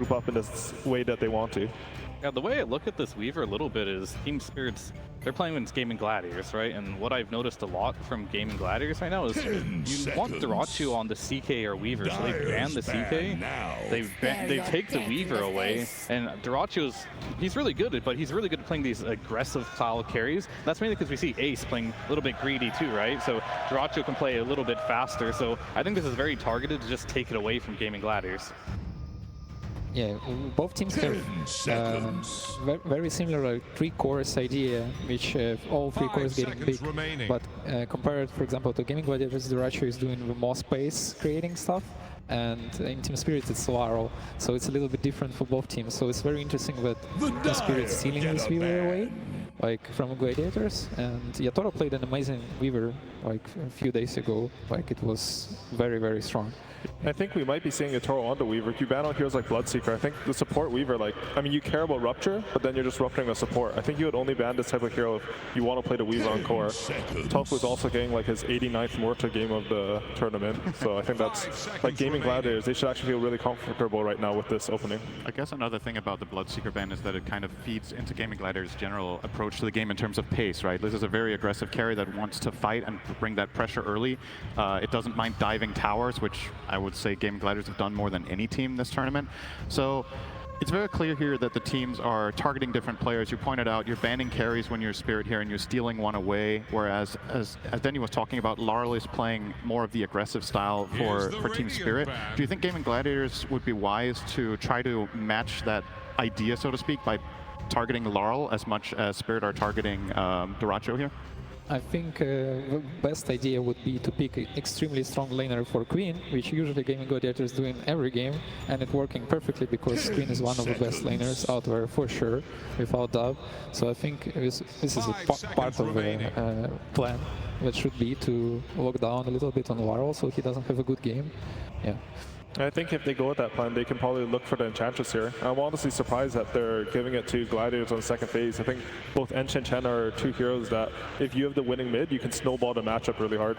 group up in this way that they want to. Yeah, the way I look at this Weaver a little bit is Team Spirit's, they're playing against Gaming Gladiators, right? And what I've noticed a lot from Gaming Gladiators right now is you want 𝙈𝘀𝘶 on the CK or Weaver, so they ban the CK, they take the Weaver away, and 𝙈𝘀𝘶 he's really good, but he's really good at playing these aggressive style carries. That's mainly because we see Ace playing a little bit greedy too, right? So 𝙈𝘀𝘶 can play a little bit faster, so I think this is very targeted to just take it away from Gaming Gladiators. Yeah, both teams have very similar three cores idea, which all three cores getting big. But compared, for example, to Gaming Gladiators, 𝙈𝘀𝘶 is doing the more space creating stuff, and in Team Spirit it's 𝙈𝘼𝘿. So it's a little bit different for both teams. So it's very interesting that Team Spirit stealing this Weaver away, like from Gladiators. And 𝙈𝘍𝑖𝑟 played an amazing Weaver like a few days ago. Like it was very strong. I think we might be seeing 𝙈𝘍𝑖𝑟 on the Weaver. If you ban on heroes like Bloodseeker, I think the support Weaver, like, I mean, you care about Rupture, but then you're just rupturing a support. I think you would only ban this type of hero if you want to play the Weaver on core. 𝙈𝑍 is also getting like his 89th Mortar game of the tournament, so I think that's, like, Gaming Gladiators, they should actually feel really comfortable right now with this opening. I guess another thing about the Bloodseeker ban is that it kind of feeds into Gaming Gladiators' general approach to the game in terms of pace, right? This is a very aggressive carry that wants to fight and bring that pressure early. It doesn't mind diving towers, which I would say Gaming Gladiators have done more than any team this tournament. So it's very clear here that the teams are targeting different players. You pointed out you're banning carries when you're Spirit here and you're stealing one away, whereas as Denny was talking about, 𝙈𝘼𝑍 is playing more of the aggressive style for Team Spirit. Do you think Gaming Gladiators would be wise to try to match that idea, so to speak, by targeting 𝙈𝘼𝑍 as much as Spirit are targeting 𝙈𝘍𝑖𝑟 here? I think the best idea would be to pick an extremely strong laner for Queen, which usually Gaming Gladiators do in every game, and it's working perfectly because Queen is one of the best laners out there for sure, without doubt. So I think this is a part of the plan that should be to lock down a little bit on 𝙈𝘼𝑍 so he doesn't have a good game. Yeah. I think if they go with that plan, they can probably look for the Enchantress here. I'm honestly surprised that they're giving it to Gladiators on the second phase. I think both Ench and Chen are two heroes that, if you have the winning mid, you can snowball the matchup really hard.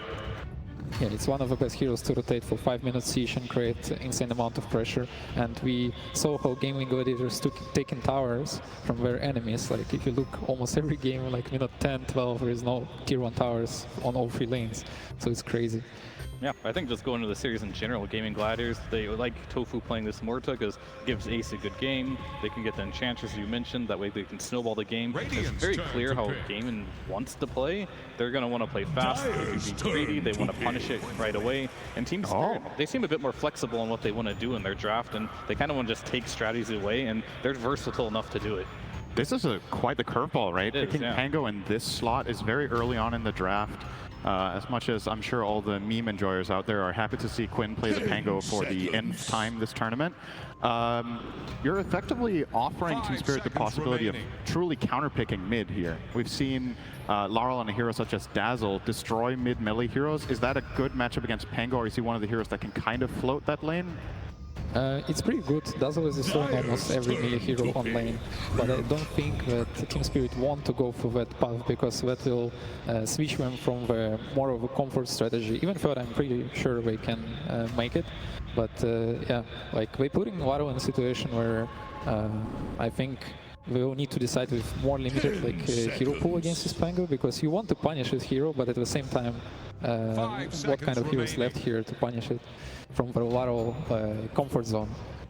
Yeah, it's one of the best heroes to rotate for 5 minutes siege and create insane amount of pressure. And we saw how Gaming Gladiators taking towers from their enemies. Like if you look almost every game, like minute 10, 12, there is no tier 1 towers on all 3 lanes. So it's crazy. Yeah, I think just going to the series in general, Gaming Gladiators, they like Tofu playing this Morta because it gives Ace a good game. They can get the Enchantress, as you mentioned, that way they can snowball the game. It's very clear how Gaming wants to play. They're going to want to play fast, they can be greedy, they want to punish it right away. And Team Spirit, they seem a bit more flexible in what they want to do in their draft, and they kind of want to just take strategies away, and they're versatile enough to do it. This is quite the curveball, right? Picking Pango in this slot is very early on in the draft. As much as I'm sure all the meme enjoyers out there are happy to see Quinn play the Pango for the nth time this tournament, you're effectively offering Team Spirit the possibility of truly counterpicking mid here. We've seen 𝙈𝘼𝑍 on a hero such as Dazzle destroy mid melee heroes. Is that a good matchup against Pango, or is he one of the heroes that can kind of float that lane? It's pretty good. Dazzle is destroying almost every melee hero on lane, but I don't think that Team Spirit want to go for that path because that will switch them from the more of a comfort strategy. Even though I'm pretty sure they can make it, but yeah, like we're putting 𝙈𝘼𝑍 in a situation where I think we will need to decide with more limited like hero pool against this Pango, because you want to punish this hero, but at the same time, what kind of hero is left here to punish it from the 𝙈𝘼𝑍 comfort zone?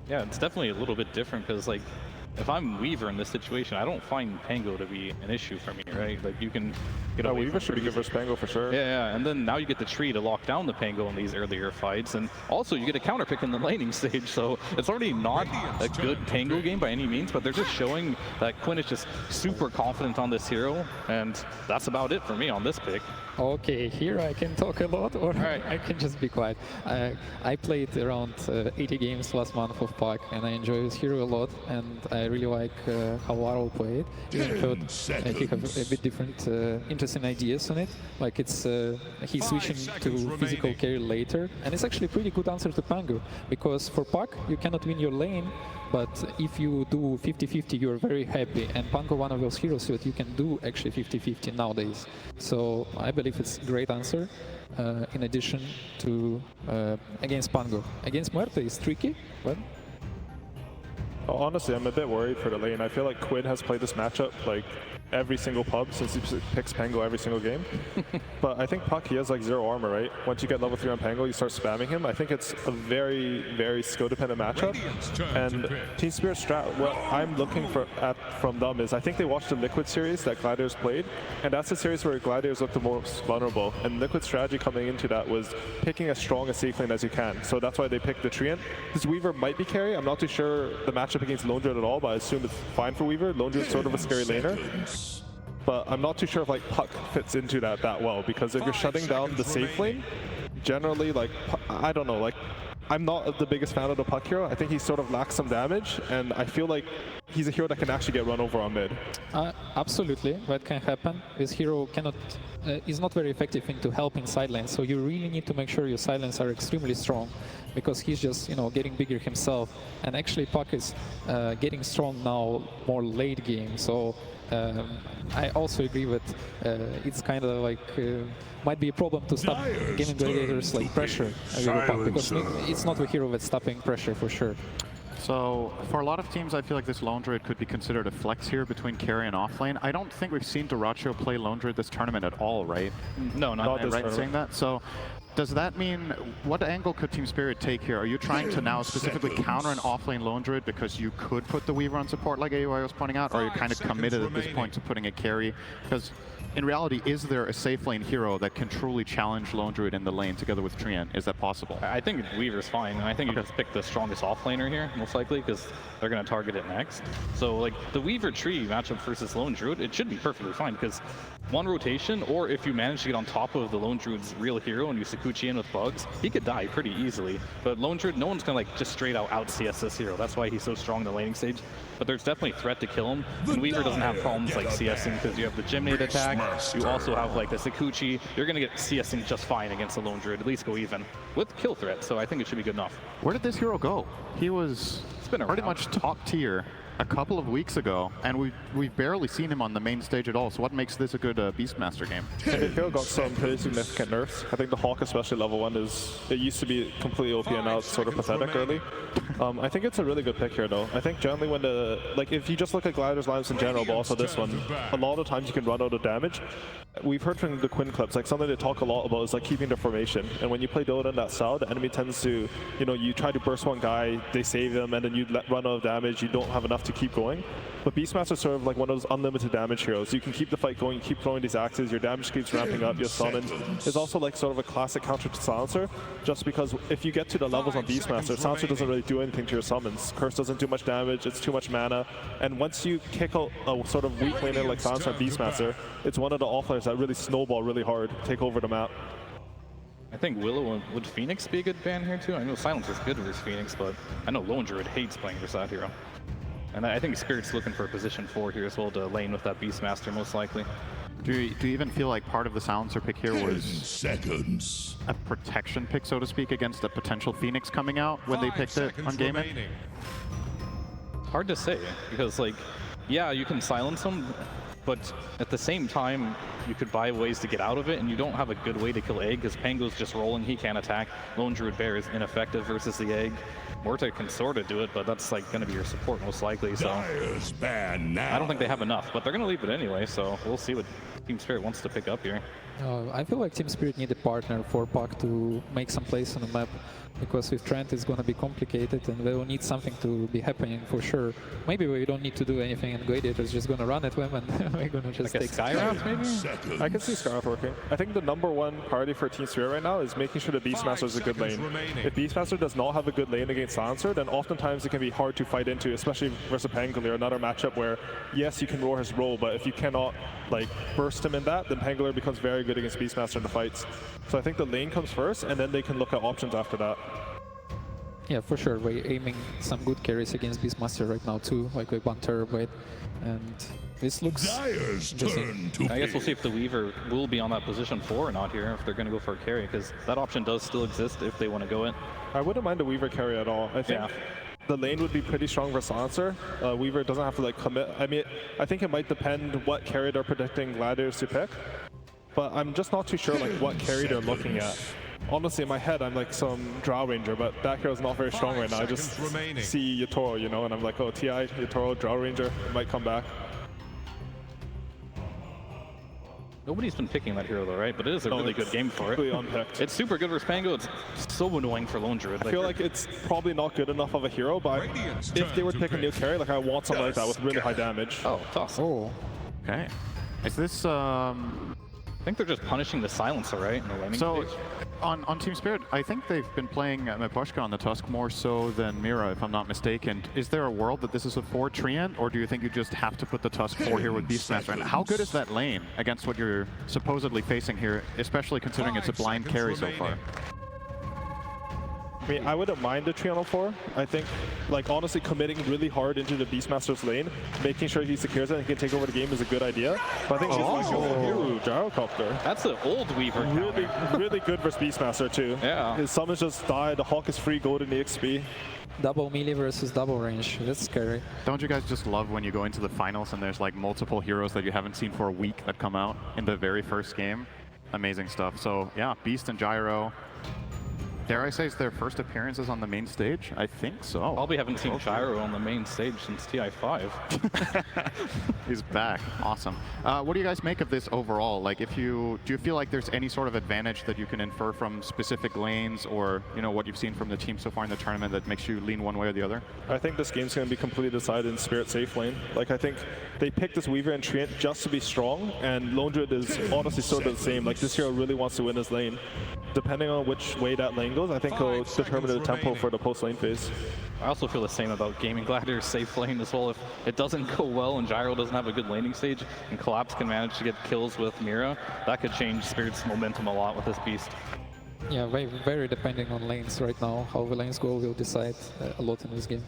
Yeah, it's definitely a little bit different because, like, if I'm Weaver in this situation, I don't find Pango to be an issue for me, right? Like, you can get away Weaver should be good versus Pango for sure. Yeah, and then now you get the tree to lock down the Pango in these earlier fights, and also you get a counter pick in the laning stage, so it's already not a good Pango game by any means, but they're just showing that Quinn is just super confident on this hero, and that's about it for me on this pick. Okay, here I can talk a lot, or I can just be quiet. I played around 80 games last month of PUC, and I enjoy this hero a lot, and I really like how 𝙈𝘼𝑍 played. Even though he has a bit different interesting ideas on it. Like it's he's switching to physical carry later, and it's actually a pretty good answer to Pango, because for PUC you cannot win your lane, but if you do 50-50 you're very happy, and Pango one of those heroes that you can do actually 50-50 nowadays. So I believe it's a great answer in addition to against Pango. Against Muerta is tricky, but Honestly, I'm a bit worried for the lane. I feel like Quid has played this matchup like every single pub since he picks Pango every single game. But I think Puck, he has like 0 armor, right? Once you get level 3 on Pango, you start spamming him. I think it's a very, very skill-dependent matchup. And Team Spirit strat, what I'm looking for from them is I think they watched the Liquid series that Gladiators played, and that's the series where Gladiators looked the most vulnerable. And Liquid's strategy coming into that was picking as strong a safe lane as you can. So that's why they picked the Treant. This Weaver might be carry. I'm not too sure the matchup against Lone Druid at all, but I assume it's fine for Weaver. Lone Druid's sort of a scary laner. But I'm not too sure if like Puck fits into that well, because if you're shutting down the safe lane, generally like, I don't know, like I'm not the biggest fan of the Puck hero. I think he sort of lacks some damage, and I feel like he's a hero that can actually get run over on mid. Absolutely, that can happen. This hero cannot is not very effective into helping side lanes, so you really need to make sure your side lanes are extremely strong, because he's just, you know, getting bigger himself. And actually Puck is getting strong now more late game, so I also agree that it's kind of like might be a problem to stop gaming gladiators like pressure Puck, because it's not the hero that's stopping pressure for sure. So for a lot of teams, I feel like this Lone Druid could be considered a flex here between carry and offlane. I don't think we've seen 𝙈𝘀𝘿𝘄 play Lone Druid this tournament at all, right? No, not this right in saying that. So does that mean, what angle could Team Spirit take here? Are you trying to now specifically counter an offlane Lone Druid because you could put the Weaver on support like 𝙈𝘼𝘿𝘼 was pointing out, or are you kind of committed at this point to putting a carry? Because in reality, is there a safe lane hero that can truly challenge Lone Druid in the lane together with Treant? Is that possible? I think Weaver's fine, and I think you just pick the strongest offlaner here, most likely, because they're going to target it next. So, like, the Weaver tree matchup versus Lone Druid, it should be perfectly fine, because one rotation, or if you manage to get on top of the Lone Druid's real hero and you Sakuchi in with bugs, he could die pretty easily. But Lone Druid, no one's going to, like, just straight out CS this hero. That's why he's so strong in the laning stage. But there's definitely a threat to kill him, and Weaver doesn't have problems like CSing, because you have the Gymnade attack, you also have like the Sakuchi. You're going to get CSing just fine against the Lone Druid, at least go even, with kill threat, so I think it should be good enough. Where did this hero go? He was pretty much top tier a couple of weeks ago, and we've barely seen him on the main stage at all. So what makes this a good Beastmaster game? And the hero got some pretty significant nerfs. I think the Hawk, especially level 1, it used to be completely OP and now it's sort of pathetic early. I think it's a really good pick here though. I think generally when if you just look at Gladiators lineups in general, but also this one, a lot of times you can run out of damage. We've heard from the Quinn clips, like something they talk a lot about is like keeping their formation. And when you play Dota in that style, the enemy tends to, you know, you try to burst one guy, they save them, and then you run out of damage, you don't have enough to keep going. But Beastmaster is sort of like one of those unlimited damage heroes. You can keep the fight going, you keep throwing these axes, your damage keeps ramping up, your summons. It's also like sort of a classic counter to Silencer, just because if you get to the levels on Beastmaster, Silencer doesn't really do anything to your summons. Curse doesn't do much damage, it's too much mana, and once you kick out a sort of weak laner like Silencer on Beastmaster, it's one of the offlaners that really snowball really hard, take over the map. I think Willow, would Phoenix be a good ban here too? I know Silence is good versus Phoenix, but I know Lone Druid hates playing versus that hero. And I think Spirit's looking for a position 4 here as well to lane with that Beastmaster most likely. Do you even feel like part of the Silencer pick here was a protection pick, so to speak, against a potential Phoenix coming out when they picked it on Game It? Hard to say, because like, yeah, you can silence them, but at the same time, you could buy ways to get out of it, and you don't have a good way to kill Egg, because Pango's just rolling, he can't attack. Lone Druid Bear is ineffective versus the Egg. Morta can sort of do it, but that's like going to be your support most likely, so I don't think they have enough, but they're going to leave it anyway, so we'll see what Team Spirit wants to pick up here. I feel like Team Spirit need a partner for Puck to make some plays on the map, because with Trent it's going to be complicated and they will need something to be happening for sure. Maybe we don't need to do anything and Gladiators just going to run at them and we're going to just like take Skyraft maybe? I can see Skyraft working. I think the #1 priority for Team Spirit right now is making sure that Beastmaster is a good lane. If Beastmaster does not have a good lane against Silencer, then oftentimes it can be hard to fight into, especially versus Pangolier, another matchup where, yes, you can roar his role, but if you cannot like burst him in that, then Pangolier becomes very good against Beastmaster in the fights. So I think the lane comes first, and then they can look at options after that. Yeah, for sure. We're aiming some good carries against Beastmaster right now too, like with 1 terabyte. And this looks interesting. I guess we'll see if the Weaver will be on that position 4 or not here, if they're going to go for a carry, because that option does still exist if they want to go it. I wouldn't mind a Weaver carry at all. I think the lane would be pretty strong for Silencer. Weaver doesn't have to like commit. I mean, I think it might depend what carry they're predicting Gladiators to pick, but I'm just not too sure like what carry they're looking at. honestly, in my head, I'm like some Drow Ranger, but that hero's not very strong right now. I just see 𝙎𝘼𝘼𝘆, you know, and I'm like, oh, TI, 𝙎𝘼𝘆, Drow Ranger, it might come back. Nobody's been picking that hero though, right? But it is a really good game for it. Unpicked. It's super good for 𝙈𝘆𝘆. It's so annoying for Lone Druid. I feel like it's probably not good enough of a hero, but if they were to pick a new carry, like I want something like that with really high damage. Oh, toss. Oh, Okay. Is this I think they're just punishing the silencer, right? In the laning so stage. on Team Spirit? I think they've been playing 𝙈𝘆𝘆𝘆 on the Tusk more so than Mira, if I'm not mistaken. Is there a world that this is a 4 Treant, or do you think you just have to put the Tusk 4 here with Beastmaster? And how good is that lane against what you're supposedly facing here, especially considering it's a blind carry so far? I mean, I wouldn't mind a Treant 4. I think, like, honestly, committing really hard into the Beastmaster's lane, making sure he secures it and he can take over the game is a good idea. But I think she's like, ooh, Gyrocopter. That's an old Weaver. Really, really good versus Beastmaster, too. Yeah. His summons just died, the Hawk is free, golden EXP. double melee versus double range. That's scary. Don't you guys just love when you go into the finals and there's like multiple heroes that you haven't seen for a week that come out in the very first game? Amazing stuff. So yeah, Beast and Gyro. Dare I say it's their first appearances on the main stage? I think so. Probably haven't seen Gyro on the main stage since TI5. He's back. Awesome. What do you guys make of this overall? Like, do you feel like there's any sort of advantage that you can infer from specific lanes, or what you've seen from the team so far in the tournament that makes you lean one way or the other? I think this game's going to be completely decided in Spirit safe lane. Like, I think they picked this Weaver and Treant just to be strong, and Lone Druid is honestly sort of the same. Like, this hero really wants to win his lane. Depending on which way that lane goes, I think he'll determine the tempo for the post-lane phase. I also feel the same about Gaming Gladiators safe lane as well. If it doesn't go well and Gyro doesn't have a good laning stage and Collapse can manage to get kills with Mira, that could change Spirit's momentum a lot with this Beast. Yeah, very, very depending on lanes right now. How the lanes go will decide a lot in this game.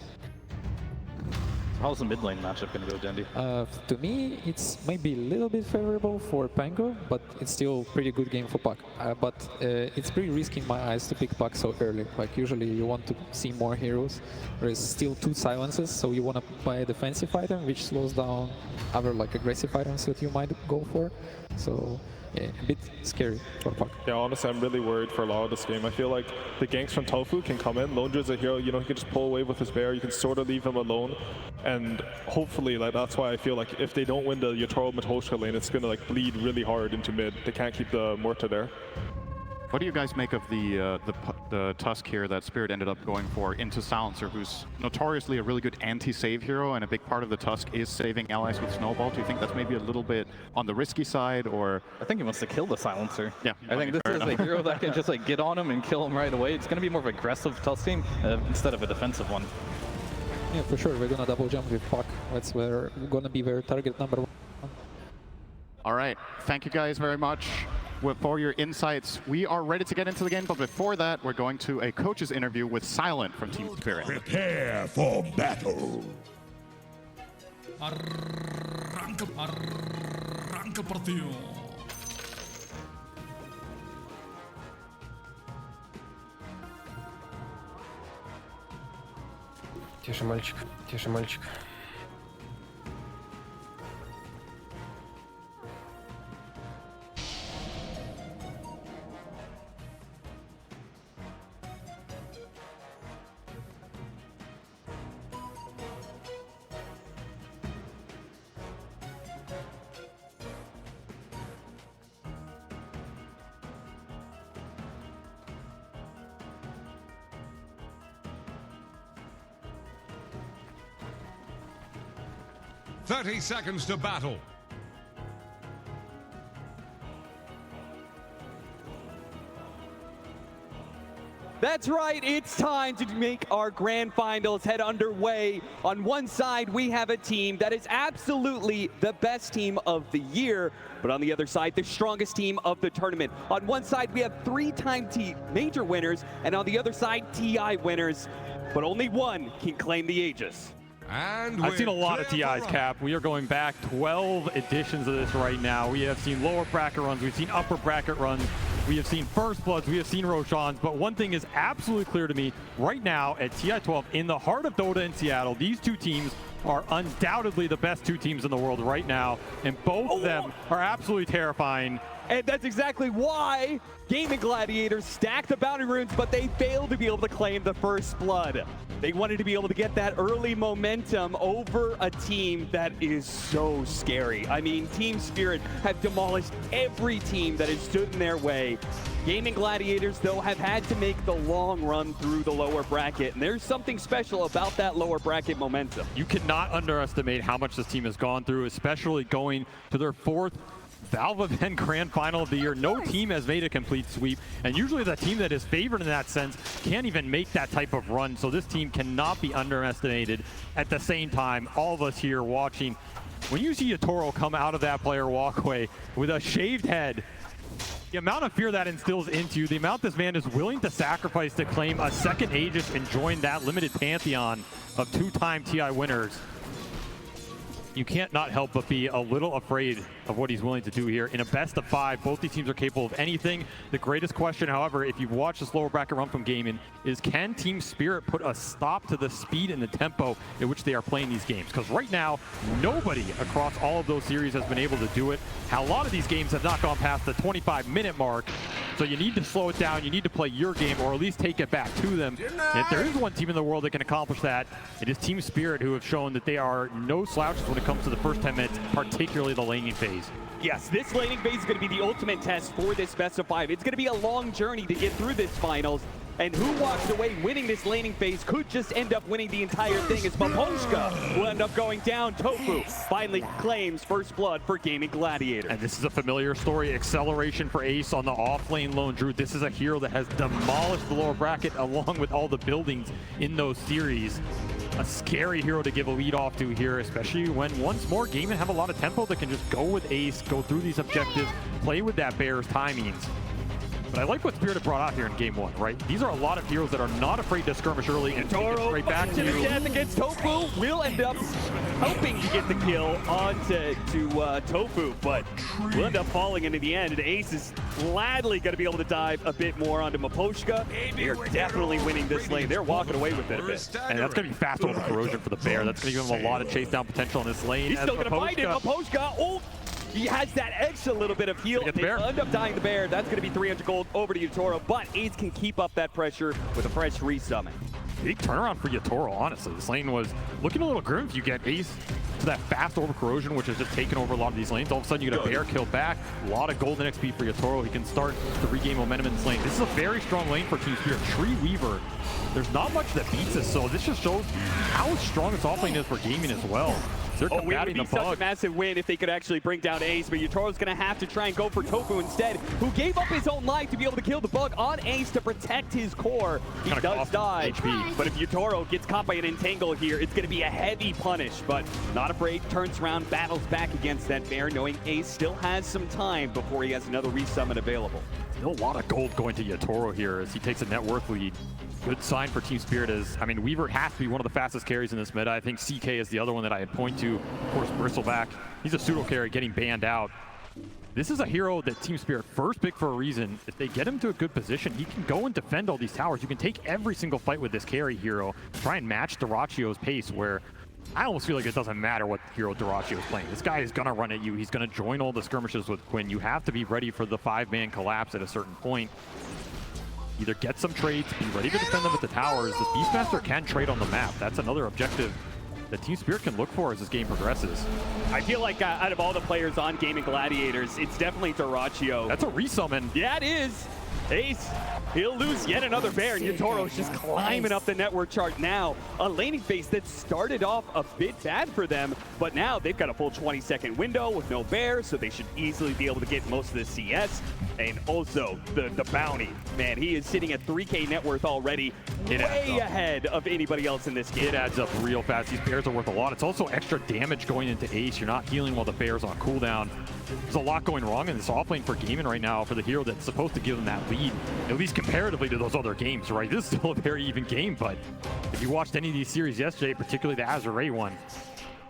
How's the mid lane matchup going to go, Dendi? To me, it's maybe a little bit favorable for 𝙈𝘆𝘆, but it's still pretty good game for Puck. But it's pretty risky in my eyes to pick Puck so early. Like, usually you want to see more heroes. There's still 2 silences, so you want to buy a defensive item, which slows down other like aggressive items that you might go for. So yeah, a bit scary for Puck. Yeah, honestly, I'm really worried for a lot of this game. I feel like the ganks from Tofu can come in. Lone Druid's a hero, he can just pull away with his bear. You can sort of leave him alone. And hopefully, like, that's why I feel like if they don't win the 𝙎𝘼𝘆𝘆𝘆 lane, it's going to like bleed really hard into mid. They can't keep the Morta there. What do you guys make of the Tusk here that Spirit ended up going for into Silencer, who's notoriously a really good anti-save hero, and a big part of the Tusk is saving allies with Snowball? Do you think that's maybe a little bit on the risky side, or? I think he wants to kill the Silencer. Yeah. I think this is a hero that can just like get on him and kill him right away. It's going to be more of an aggressive Tusk team instead of a defensive one. Yeah, for sure. We're gonna double jump with Puck. That's where we're gonna be their target number 1. All right. Thank you guys very much for your insights. We are ready to get into the game, but before that, we're going to a coach's interview with Silent from Team Spirit. Prepare for battle. Arranca partido. Тише, мальчик, тише, мальчик. Thirty seconds to battle. That's right, it's time to make our grand finals head underway. On one side, we have a team that is absolutely the best team of the year, but on the other side, the strongest team of the tournament. On one side, we have 3-time major winners, and on the other side, TI winners, but only one can claim the Aegis. And I've seen a lot of TIs, Cap. We are going back 12 editions of this right now. We have seen lower bracket runs. We've seen upper bracket runs. We have seen First Bloods. We have seen Roshans. But one thing is absolutely clear to me right now at TI12, in the heart of Dota in Seattle, these two teams are undoubtedly the best 2 teams in the world right now. And both of them are absolutely terrifying. And that's exactly why Gaming Gladiators stacked the bounty runes, but they failed to be able to claim the first blood. They wanted to be able to get that early momentum over a team that is so scary. I mean, Team Spirit have demolished every team that has stood in their way. Gaming Gladiators, though, have had to make the long run through the lower bracket, and there's something special about that lower bracket momentum. You cannot underestimate how much this team has gone through, especially going to their 4th Valve event grand final of the year. No team has made a complete sweep, and usually the team that is favored in that sense can't even make that type of run, so this team cannot be underestimated. At the same time, all of us here watching, when you see 𝙈𝙁 come out of that player walkway with a shaved head, the amount of fear that instills into you, the amount this man is willing to sacrifice to claim a second Aegis and join that limited pantheon of 2-time TI winners, you can't not help but be a little afraid of what he's willing to do here. In a best of 5, both these teams are capable of anything. The greatest question, however, if you've watched this lower bracket run from Gaming, is can Team Spirit put a stop to the speed and the tempo in which they are playing these games? Because right now, nobody across all of those series has been able to do it. A lot of these games have not gone past the 25-minute mark, so you need to slow it down. You need to play your game, or at least take it back to them. And if there is one team in the world that can accomplish that, it is Team Spirit, who have shown that they are no slouches when it comes to the first 10 minutes, particularly the laning phase. Yes, this laning phase is going to be the ultimate test for this best of 5. It's going to be a long journey to get through this finals. And who walks away winning this laning phase could just end up winning the entire thing, as 𝙈𝙁𝘿𝘆 will end up going down. Tofu finally claims first blood for Gaming Gladiators. And this is a familiar story. Acceleration for Ace on the off-lane lone Druid. This is a hero that has demolished the lower bracket along with all the buildings in those series. A scary hero to give a lead off to here, especially when once more Gaming have a lot of tempo that can just go with Ace, go through these objectives, play with that Bear's timings. But I like what Spirit have brought out here in Game 1, right? These are a lot of heroes that are not afraid to skirmish early and take it straight back to you. Death against Tofu will end up helping to get the kill onto Tofu, but will end up falling into the end. And Ace is gladly going to be able to dive a bit more onto 𝙈𝙁𝘆. They're definitely winning this lane. They're walking away with it a bit. And that's going to be fast over corrosion for the Bear. That's going to give him a lot of chase down potential in this lane. He's still going to find it. 𝙈𝙁𝘆, oh! He has that extra little bit of heal. They'll end up dying the Bear. That's going to be 300 gold over to 𝙈𝙁𝘆, but Ace can keep up that pressure with a fresh resummon. Big turnaround for 𝙈𝙁𝘆, honestly. This lane was looking a little grim if you get Ace to that fast over corrosion, which has just taken over a lot of these lanes. All of a sudden, you get a Bear kill back. A lot of golden XP for 𝙈𝙁𝘆. He can start to regain momentum in this lane. This is a very strong lane for Team Spirit. Tree Weaver, there's not much that beats this, so this just shows how strong this off lane is for Gaming as well. They're it would be such a massive win if they could actually bring down Ace, but 𝙈𝙁𝘆's going to have to try and go for Tofu instead, who gave up his own life to be able to kill the bug on Ace to protect his core. He does die, but if 𝙈𝙁𝘆 gets caught by an entangle here, it's going to be a heavy punish, but not afraid, turns around, battles back against that Bear, knowing Ace still has some time before he has another resummon available. Still a lot of gold going to 𝙈𝙁𝘆 here as he takes a net worth lead. Good sign for Team Spirit is, I mean, Weaver has to be one of the fastest carries in this meta. I think CK is the other one that I had point to. Of course, Bristleback, he's a pseudo carry getting banned out. This is a hero that Team Spirit first picked for a reason. If they get him to a good position, he can go and defend all these towers. You can take every single fight with this carry hero, try and match 𝙈𝙁𝘆's pace, where I almost feel like it doesn't matter what hero 𝙈𝙁𝘆 is playing. This guy is going to run at you. He's going to join all the skirmishes with Quinn. You have to be ready for the 5-man collapse at a certain point. Either get some trades, be ready to defend them at the towers. This Beastmaster can trade on the map. That's another objective that Team Spirit can look for as this game progresses. I feel like out of all the players on Gaming Gladiators, it's definitely 𝙈𝙁𝘆. That's a resummon. Yeah, it is. Ace, he'll lose yet another Bear, and 𝙈𝙁𝘆's just climbing up the network chart now. A laning phase that started off a bit bad for them, but now they've got a full 20-second window with no Bear, so they should easily be able to get most of the CS. And also, the bounty. Man, he is sitting at 3K net worth already, way ahead of anybody else in this game. It adds up real fast. These Bears are worth a lot. It's also extra damage going into Ace. You're not healing while the Bear's on cooldown. There's a lot going wrong in this offlane for Gaming right now for the hero that's supposed to give them that lead, at least comparatively to those other games, right? This is still a very even game, but if you watched any of these series yesterday, particularly the Azure one,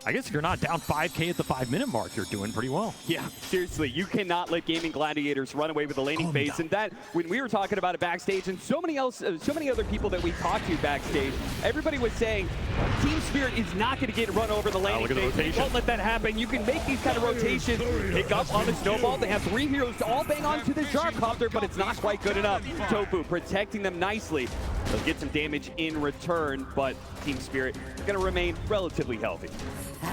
I guess if you're not down 5K at the 5-minute mark, you're doing pretty well. Yeah, seriously, you cannot let Gaming Gladiators run away with the laning phase. And that, when we were talking about it backstage, and so many other people that we talked to backstage, everybody was saying Team Spirit is not going to get run over the laning phase. They won't let that happen. You can make these kind of rotations, pick up on the snowball. They have 3 heroes to all bang onto the Gyrocopter, but it's not quite good enough. Tofu protecting them nicely. They'll get some damage in return, but Team Spirit is going to remain relatively healthy.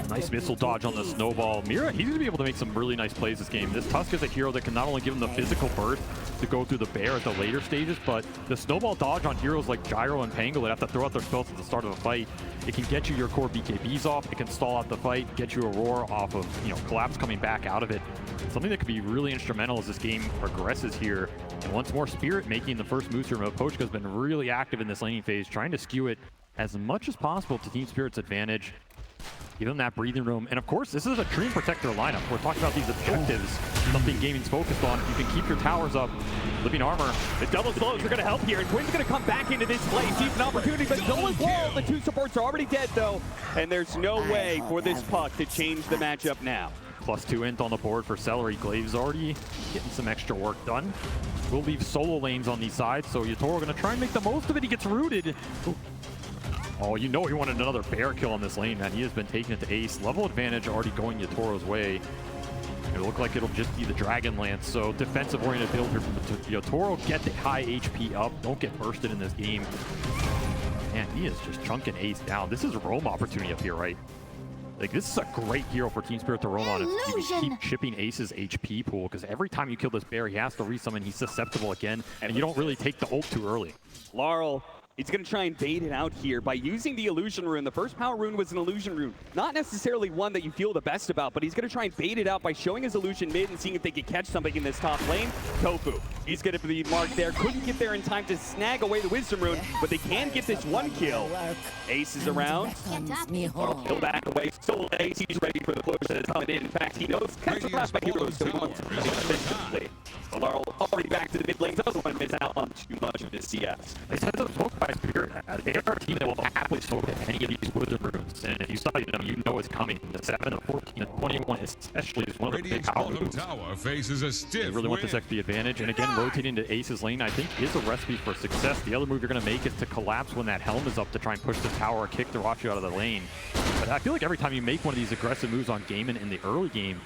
Nice missile dodge on the snowball. Mira, he's going to be able to make some really nice plays this game. This Tusk is a hero that can not only give him the physical burst to go through the bear at the later stages, but the snowball dodge on heroes like Gyro and Pango that have to throw out their spells at the start of a fight. It can get you your core BKBs off, it can stall out the fight, get you a roar off of, Collapse coming back out of it. Something that could be really instrumental as this game progresses here. And once more, Spirit making the first moves here. Pochka has been really active in this laning phase, trying to skew it as much as possible to Team Spirit's advantage. Give them that breathing room. And of course, this is a Dream Protector lineup. We're talking about these objectives, something gaming's focused on. You can keep your towers up. Living armor. The double slows are going to help here, and Quinn's going to come back into this play. Sees an opportunity, but no one's low. The 2 supports are already dead, though, and there's no way for this puck to change the matchup now. +2 int on the board for Celery. Glaive's already getting some extra work done. We'll leave solo lanes on these sides, so 𝙎𝘼𝘼 going to try and make the most of it. He gets rooted. Oh, he wanted another bear kill on this lane, man. He has been taking it to ace. Level advantage already going 𝙎𝘼𝘼's way. It'll look like it'll just be the Dragon Lance. So defensive-oriented build here from 𝙎𝘼𝘼. Get the high HP up. Don't get bursted in this game. Man, he is just chunking ace down. This is a roam opportunity up here, right? Like, this is a great hero for Team Spirit to roam on. You can keep chipping Ace's HP pool, because every time you kill this bear, he has to resummon. He's susceptible again, and you don't really take the ult too early. Laurel, he's going to try and bait it out here by using the Illusion Rune. The first power rune was an Illusion Rune. Not necessarily one that you feel the best about, but he's going to try and bait it out by showing his Illusion mid and seeing if they can catch something in this top lane. Tofu, he's going to be marked there. Couldn't get there in time to snag away the Wisdom Rune, but they can get this 1 kill. Ace is around. He'll back away. Still Ace, he's ready for the push that is coming in. In fact, he knows catch the heroes, so he wants to play. Laurel already back to the mid lane. Doesn't want to miss out on too much of his CS. They said the smoke by Spirit. They are a team that will happily smoke at any of these Wizard runes. And if you study them, you know it's coming. The 7, the 14, the 21 especially is one of the big power moves. Tower faces a stiff They really want this XP advantage. And again, rotating to Ace's lane, I think, is a recipe for success. The other move you're going to make is to collapse when that helm is up to try and push the tower or kick the 𝙎𝘼𝘼 out of the lane. But I feel like every time you make one of these aggressive moves on Gaimin in the early game,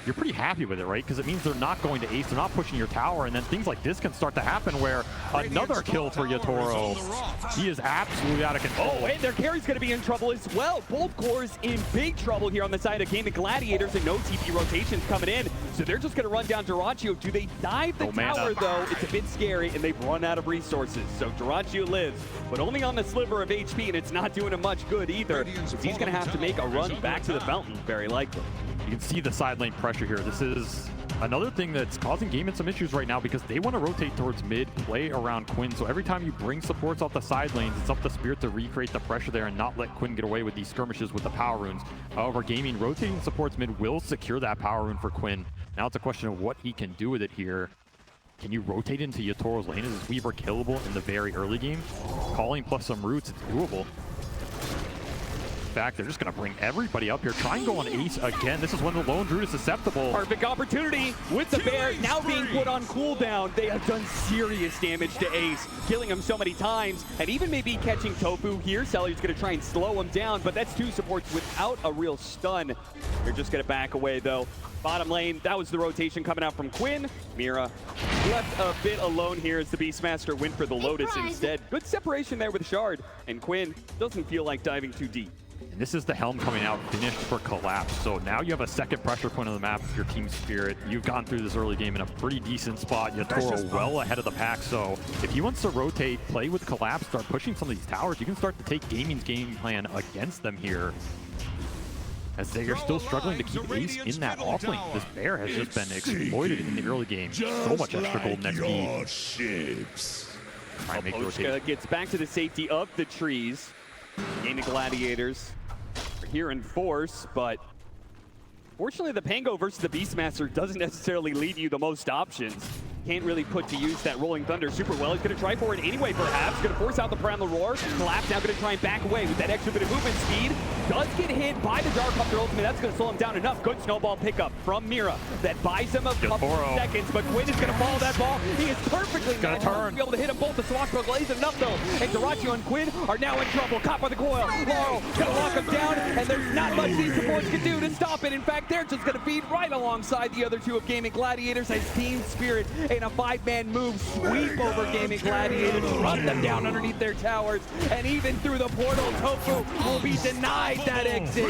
you're pretty happy with it, right? Because it means they're not going to ace, they're not pushing your tower, and then things like this can start to happen where another kill for 𝙎𝘼𝘼. He is absolutely out of control. Oh, and their carry's going to be in trouble as well. Both cores in big trouble here on the side of Gaming Gladiators, and no TP rotations coming in. So they're just going to run down 𝙎𝘼𝘼. Do they dive the tower, though? It's a bit scary, and they've run out of resources. So 𝙎𝘼𝘼 lives, but only on the sliver of HP, and it's not doing him much good either. So he's going to have to make a run back to the fountain, very likely. You can see the side lane pressure here. This is another thing that's causing Gaimin some issues right now because they want to rotate towards mid, play around Quinn. So every time you bring supports off the side lanes, it's up to Spirit to recreate the pressure there and not let Quinn get away with these skirmishes with the power runes. However, Gaming rotating supports mid will secure that power rune for Quinn. Now it's a question of what he can do with it here. Can you rotate into 𝙎𝘼𝘼's lane? Is this Weaver killable in the very early game? Calling plus some roots, it's doable. Back, they're just going to bring everybody up here. Try and go on ace again. This is when the lone druid is susceptible. Perfect opportunity with the bear now being put on cooldown. They have done serious damage to Ace, killing him so many times, and even maybe catching Tofu here. 𝙬𝘼𝑼's going to try and slow him down, but that's 2 supports without a real stun. They're just going to back away, though. Bottom lane, that was the rotation coming out from Quinn. Mira left a bit alone here as the Beastmaster went for the Lotus instead. Good separation there with Shard, and Quinn doesn't feel like diving too deep. And this is the helm coming out finished for Collapse. So now you have a second pressure point on the map with your Team Spirit. You've gone through this early game in a pretty decent spot. 𝙎𝘼𝘼 well ahead of the pack. So if he wants to rotate, play with Collapse, start pushing some of these towers, you can start to take Gaming's game plan against them here. As they are still struggling to keep Ace in that offlane. This bear has just been exploited in the early game. So much extra golden XP. Try and make the rotation. Gets back to the safety of the trees. Gaming Gladiators are here in force, but fortunately the Pango versus the Beastmaster doesn't necessarily leave you the most options. can't really put to use that Rolling Thunder super well. He's going to try for it anyway, perhaps. Going to force out the Primal Roar. Collapse now going to try and back away with that extra bit of movement speed. Does get hit by the 𝙈𝘼𝘿𝘼 ultimate. That's going to slow him down enough. Good snowball pickup from Mira. That buys him a couple of seconds, but Quinn is going to follow that ball. He is perfectly matched to be able to hit them both. The Swastyastu isn't enough, though. And 𝙈𝘼𝘼 and Quinn are now in trouble. Caught by the coil. Laurel going to lock him down, and there's not much these supports can do to stop it. In fact, they're just going to feed right alongside the other two of Gaming Gladiators as Team Spirit in a 5-man move sweep over Gaming Gladiators, run them down underneath their towers, and even through the portal, Tofu will be denied that exit.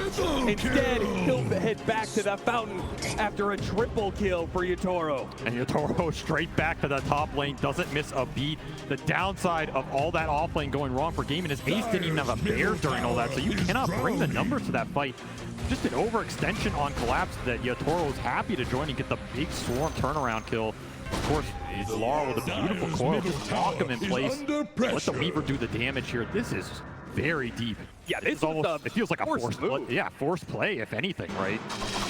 Instead, he'll head back to the fountain after a triple kill for 𝙈𝘼𝘼. And 𝙈𝘼𝘼 straight back to the top lane, doesn't miss a beat. The downside of all that off lane going wrong for Gaming is Ace didn't even have a bear during all that, so you cannot bring the numbers to that fight. Just an overextension on Collapse that 𝙈𝘼𝘼 was happy to join and get the big Swarm turnaround kill. Of course, Laurel with a beautiful coil, just lock him in place. Let the Weaver do the damage here. This is very deep. Yeah, this is almost, it feels like a forced move. Yeah, forced play, if anything, right?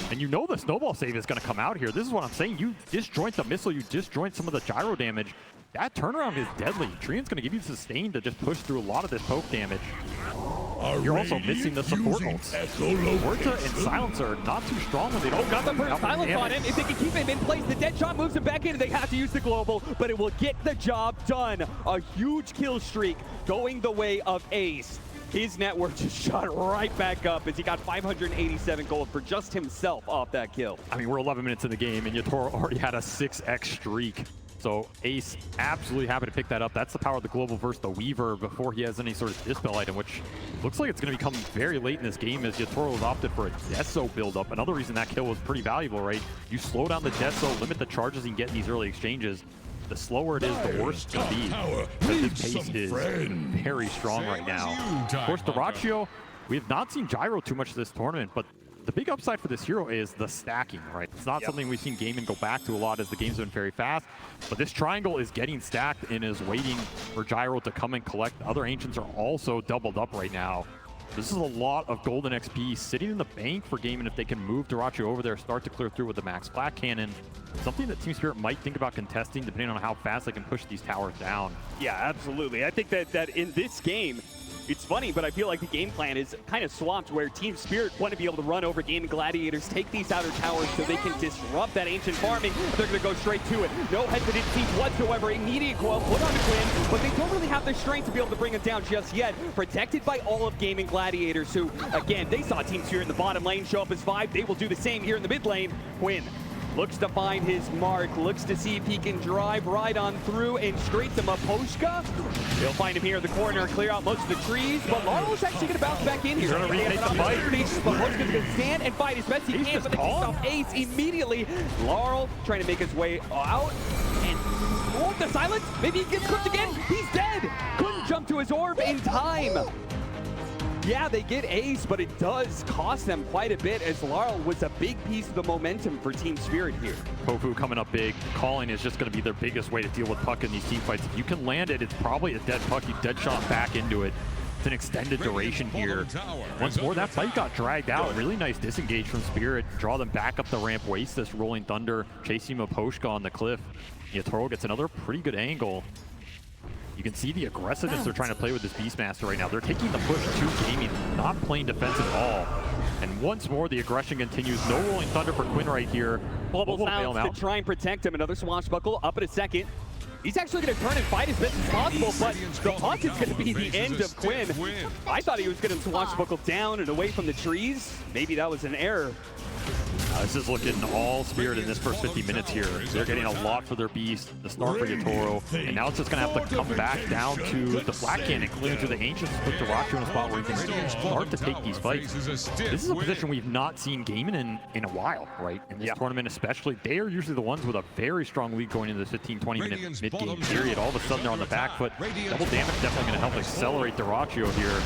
And you know the snowball save is going to come out here. This is what I'm saying. You disjoint the missile, you disjoint some of the gyro damage. That turnaround is deadly. Treant's going to give you sustain to just push through a lot of this poke damage. You're also missing the support ults. 𝙈𝘼𝘼 and Silencer not too strong when they don't got the first silence on him. If they can keep him in place, the dead shot moves him back in. They have to use the global, but it will get the job done. A huge kill streak going the way of Ace. His net worth just shot right back up as he got 587 gold for just himself off that kill. I mean, we're 11 minutes in the game, and 𝙈𝘼𝘼 already had a 6x streak. So Ace absolutely happy to pick that up. That's the power of the global versus the Weaver before he has any sort of dispel item, which looks like it's going to become very late in this game as 𝙈𝘼𝘼 has opted for a Deso build-up. Another reason that kill was pretty valuable, right? You slow down the Deso, limit the charges you can get in these early exchanges. The slower it is, the worse it's going to be. Because his pace is very strong right now. Of course, the 𝙈𝘼𝘼, we have not seen gyro too much this tournament, but the big upside for this hero is the stacking, right? It's not something we've seen Gaming go back to a lot as the game's been very fast, but this triangle is getting stacked and is waiting for gyro to come and collect. The other Ancients are also doubled up right now. This is a lot of golden XP sitting in the bank for Gaming if they can move 𝙈𝘼𝘼 over there, start to clear through with the max flat cannon. Something that Team Spirit might think about contesting depending on how fast they can push these towers down. Yeah, absolutely. I think that in this game, it's funny, but I feel like the game plan is kind of swamped where Team Spirit want to be able to run over Gaming Gladiators, take these outer towers so they can disrupt that ancient farming. They're going to go straight to it. No hesitancy whatsoever. Immediate coil put on the Quinn, but they don't really have the strength to be able to bring it down just yet. Protected by all of Gaming Gladiators, who, again, they saw Team Spirit in the bottom lane show up as 5. They will do the same here in the mid lane. Quinn looks to find his mark, looks to see if he can drive right on through and straight to 𝙈𝘼𝘼𝘼. He'll find him here in the corner, clear out most of the trees, but Laurel is actually going to bounce back in here. He's going to retake the fight. 𝙈𝘼𝘼𝘼's going to stand and fight as best he can, but they kick off Ace immediately. Laurel trying to make his way out, and the silence, maybe he gets cooked again. He's dead. Couldn't jump to his orb in time. Yeah, they get Ace, but it does cost them quite a bit as Laurel was a big piece of the momentum for Team Spirit here. Tofu coming up big. Calling is just going to be their biggest way to deal with puck in these team fights. If you can land it, it's probably a dead puck. You dead shot back into it. It's an extended duration here. Once more, that fight got dragged out. Really nice disengage from Spirit. Draw them back up the ramp, waste this Rolling Thunder, chasing 𝙈𝘼𝘼𝘼 on the cliff. 𝙈𝘼𝘼 gets another pretty good angle. You can see the aggressiveness they're trying to play with this Beastmaster right now. They're taking the push to Gaming, not playing defense at all. And once more, the aggression continues. No Rolling Thunder for Quinn right here. Bubble sounds to try and protect him. Another Swashbuckle up in a second. He's actually going to turn and fight as best as possible, but the puck is going to be the end of Quinn. I thought he was going to Swashbuckle down and away from the trees. Maybe that was an error. This is looking all Spirit in this first 50 minutes here. They're getting a lot for their Beast, the start for 𝙈𝘼𝘼, and now it's just going to have to come back down to the flat cannon, clear through the Ancients, put 𝙈𝘼𝘼 in a spot where he can start to take these fights. This is a position we've not seen Gaming in a while, right? In this tournament especially. They are usually the ones with a very strong lead going into this 15-20 minute mid-game period. All of a sudden they're on the back foot. Double damage definitely going to help accelerate 𝙈𝘼𝘼 here.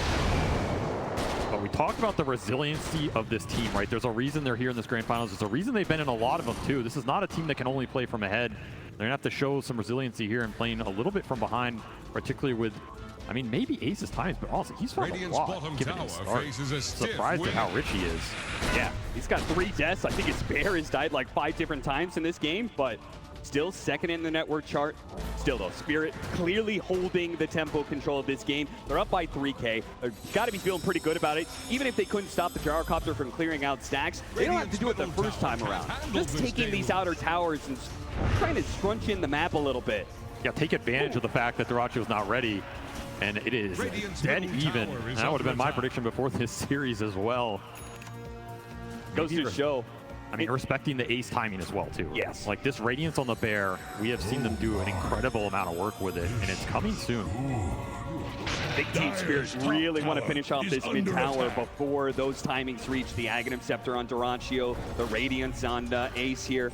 But we talked about the resiliency of this team, right? There's a reason they're here in this grand finals. There's a reason they've been in a lot of them too. This is not a team that can only play from ahead. They're gonna have to show some resiliency here and playing a little bit from behind, particularly with, I mean, maybe Ace's times, but also he's fought a lot given his start. Surprised at how rich he is. Yeah, he's got 3 deaths. I think his bear has died like 5 different times in this game, but Still second in the network chart. Still though, Spirit clearly holding the tempo control of this game. They're up by 3K. They've got to be feeling pretty good about it. Even if they couldn't stop the gyrocopter from clearing out stacks, they don't have to do it the first time around. Just taking these outer towers and trying to scrunch in the map a little bit. Yeah, take advantage of the fact that 𝙈𝘀𝘿𝘆's not ready. And it is dead even. That would have been my prediction before this series as well. Goes to show. I mean, respecting the ace timing as well, too. Yes. Like, this Radiance on the Bear, we have seen them do an incredible amount of work with it, and it's coming soon. Big Team Spirit really want to finish off this mid tower before those timings reach. The Aghanim Scepter on 𝙈𝘀𝘍, the Radiance on Ace here.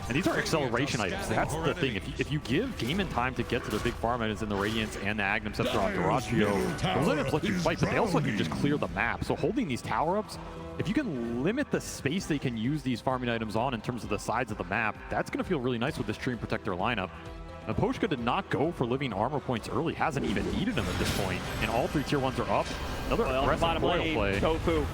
And these are acceleration items. That's the thing. If you give Game and time to get to the big farm items in the Radiance and the Aghanim Scepter on 𝙈𝘀𝘍, those items let you fight, but they also let you just clear the map. So holding these tower-ups, if you can limit the space they can use these farming items on in terms of the sides of the map, that's going to feel really nice with this Treant Protector lineup. Now, 𝙈𝘀𝘍 did not go for living armor points early, hasn't even needed them at this point, and all 3 tier 1s are up. Another aggressive coil play. Tofu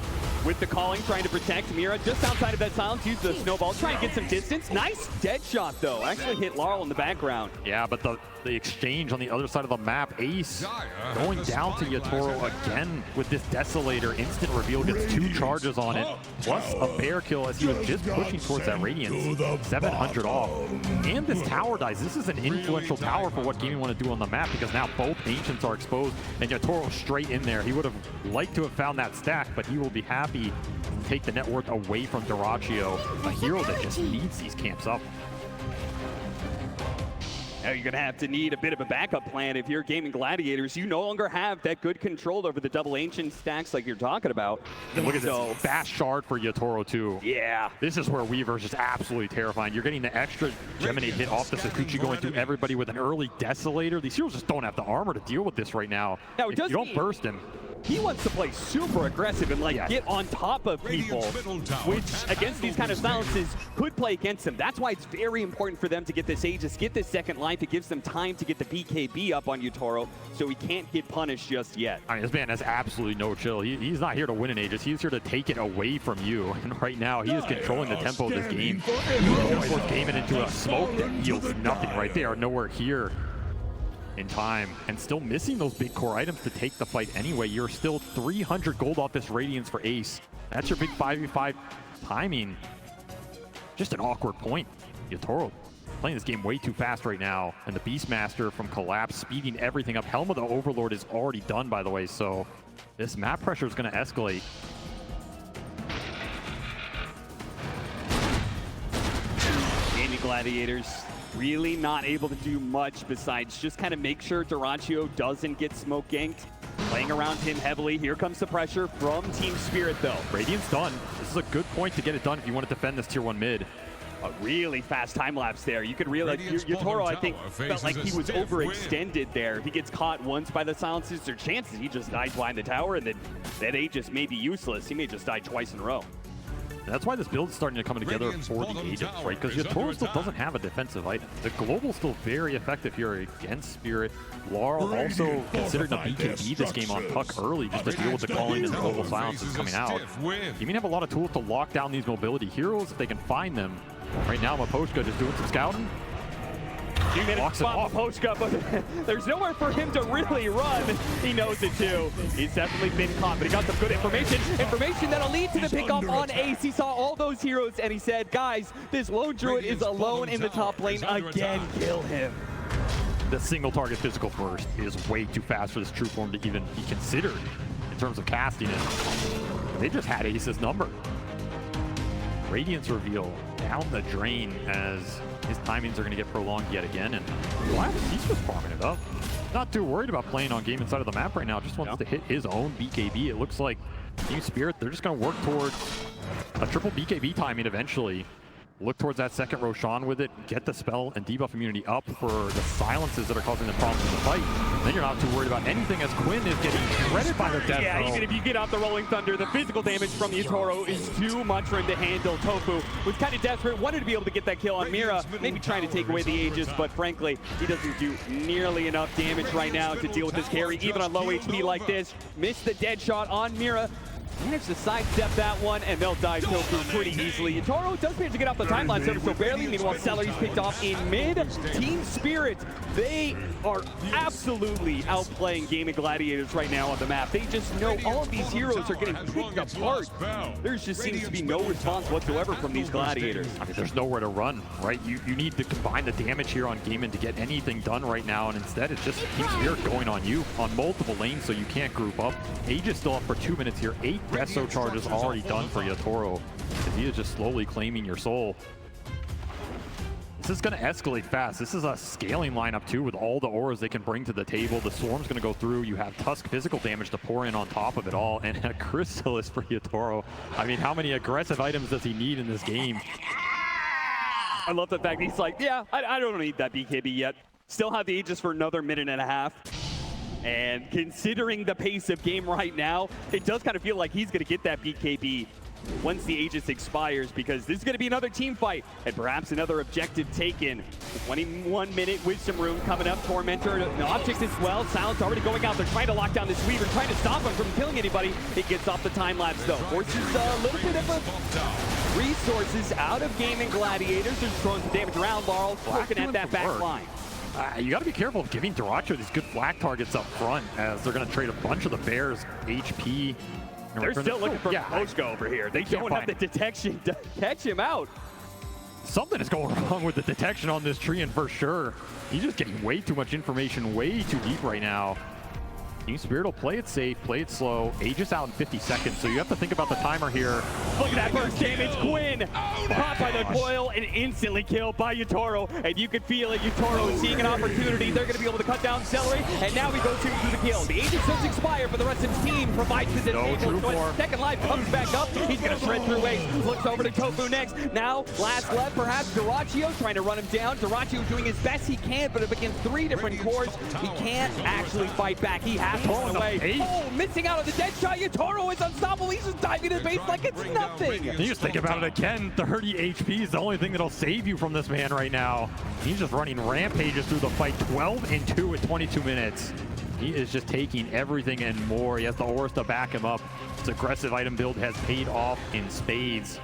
with the calling, trying to protect Mira just outside of that silence, use the snowball, trying to get some distance. Nice dead shot though, actually hit 𝙈𝘍𝑼𝑙 in the background. Yeah, but the exchange on the other side of the map, Ace going down to 𝘎𝑇oro again with this Desolator. Instant reveal, gets 2 charges on it, plus a bear kill as he was just pushing towards that Radiance. 700 off. And this tower dies. This is an influential tower for what Gaming want to do on the map, because now both Ancients are exposed, and 𝘎𝑇oro straight in there. He would have liked to have found that stack, but he will be happy to take the net worth away from 𝙈𝘀𝘍, a hero that just needs these camps up. Now you're going to have to need a bit of a backup plan if you're Gaming Gladiators. You no longer have that good control over the double Ancient stacks like you're talking about. And look at this fast shard for 𝘎𝑇oro too. Yeah. This is where Weaver's just absolutely terrifying. You're getting the extra Geminate hit off the Sakuchi going through everybody with an early Desolator. These heroes just don't have the armor to deal with this right now. Now if you don't burst him. He wants to play super aggressive and get on top of people, which against these kind of silences could play against them. That's why it's very important for them to get this Aegis, get this second life. It gives them time to get the BKB up on 𝘎𝑇oro, so he can't get punished just yet. I mean, this man has absolutely no chill. He's not here to win an Aegis. He's here to take it away from you. And right now, he is controlling the tempo of this game. Force Gaming into a smoke that yields nothing right there. Nowhere here in time, and still missing those big core items to take the fight anyway. You're still 300 gold off this Radiance for Ace. That's your big 5v5 timing. Just an awkward point. 𝘎𝑇oro playing this game way too fast right now, and the Beastmaster from Collapse speeding everything up. Helm of the Overlord is already done, by the way, so this map pressure is going to escalate. Gaming Gladiators really not able to do much besides just kind of make sure 𝙈𝘀𝘍 doesn't get smoke ganked. Playing around him heavily. Here comes the pressure from Team Spirit though. Radiance done. This is a good point to get it done if you want to defend this tier 1 mid. A really fast time lapse there. You could realize 𝘎𝑇oro, I think, felt like he was overextended there. He gets caught once by the silences. There are chances he just dies behind the tower, and then that Aegis may be useless. He may just die twice in a row. That's why this build is starting to come together for the Aegis, right? Because 𝘎𝑇oro still doesn't have a defensive item. The Global's still very effective here against Spirit. 𝙈𝘍𝑼𝑙 also considering a BKB this game on Puck early just to deal with the calling and the global silences coming out. You mean have a lot of tools to lock down these mobility heroes if they can find them. Right now, 𝘎𝑇oro just doing some scouting. He made a spot 𝘎𝑇oro, but there's nowhere for him to really run. He knows it too. He's definitely been caught, but he got some good information that'll lead to the pickoff on Ace. He saw all those heroes and he said, guys, this lone druid is alone in the top lane again. Kill him. The single target physical burst is way too fast for this true form to even be considered in terms of casting it. They just had Ace's number. Radiance reveal down the drain as his timings are going to get prolonged yet again, and he's just farming it up. Not too worried about playing on game inside of the map right now, just wants to hit his own BKB. It looks like Team Spirit, they're just going to work towards a triple BKB timing eventually. Look towards that second Roshan with it, get the spell and debuff immunity up for the silences that are causing the problems in the fight. Then you're not too worried about anything as Quinn is getting shredded by the death Yeah, throw. even if you get off the Rolling Thunder, the physical damage from 𝘎𝑇oro is too much for him to handle. Tofu was kind of desperate, wanted to be able to get that kill on Mira, maybe trying to take away the Aegis, but frankly, he doesn't do nearly enough damage right now to deal with this carry, even on low HP like this. Missed the dead shot on Mira. managed to sidestep that one, and they'll die Tofu pretty easily. 𝙈𝘼𝘼 does manage to get off the timeline ever so barely. Meanwhile, 𝙈𝘼𝑖's picked off in mid. Team Spirit, they are absolutely outplaying Gaming Gladiators right now on the map. They just know all of these heroes are getting picked apart. There just seems to be no response whatsoever from these Gladiators. I mean, there's nowhere to run, right? You need to combine the damage here on Gaming to get anything done right now, and instead it's just Team Spirit going on you on multiple lanes, so you can't group up. Age is still up for 2 minutes here. 8 Deso charges already done for 𝙈𝘼𝘼. He is just slowly claiming your soul. This is going to escalate fast. This is a scaling lineup too, with all the auras they can bring to the table. The Swarm's going to go through. You have Tusk physical damage to pour in on top of it all, and a Chrysalis for 𝙈𝘼𝘼. I mean, how many aggressive items does he need in this game? I love the fact he's like, yeah, I don't need that BKB yet. Still have the Aegis for another minute and a half. And considering the pace of game right now, it does kind of feel like he's going to get that BKB once the Aegis expires, because this is going to be another team fight and perhaps another objective taken. 21-minute Wisdom Rune coming up. Tormentor, an object as well. Silence already going out. They're trying to lock down this Weaver, trying to stop him from killing anybody. It gets off the time lapse though. Forces a little bit of resources out of Gaming Gladiators. They're throwing some damage around. Laurel looking at that back line. You got to be careful of giving 𝙈𝘼𝘼 these good flak targets up front, as they're going to trade a bunch of the Bears HP. They're still looking for Poshko over here. They don't have the detection to catch him out. Something is going wrong with the detection on this tree, and for sure, he's just getting way too much information, way too deep right now. Team Spirit will play it safe, play it slow. Aegis out in 50 seconds, so you have to think about the timer here. Look at that burst damage. Quinn popped by the coil and instantly killed by 𝙈𝘼𝘼. And you can feel it. 𝙈𝘼𝘼 is seeing an opportunity. They're going to be able to cut down 𝙈𝘼𝑼. And now we go to the kill. The Aegis does expire, but the rest of his team provides the disable. So second life comes back up. He's going to shred through waves. Looks over to Tofu next. Now, last left, perhaps 𝙈𝘼𝘼𝑼 trying to run him down. 𝙈𝘼𝘼𝑼 doing his best he can, but against 3 different cores, he can't actually fight back. He has to run away. Oh, missing out on the dead shot. 𝙈𝘼𝘼𝑼 is unstoppable. He's just diving to the base like it's nothing. You just think about it again. 30 HP is the only thing that'll save you from this man right now. He's just running rampages through the fight. 12-2 at 22 minutes. He is just taking everything and more. He has the auras to back him up. His aggressive item build has paid off in spades.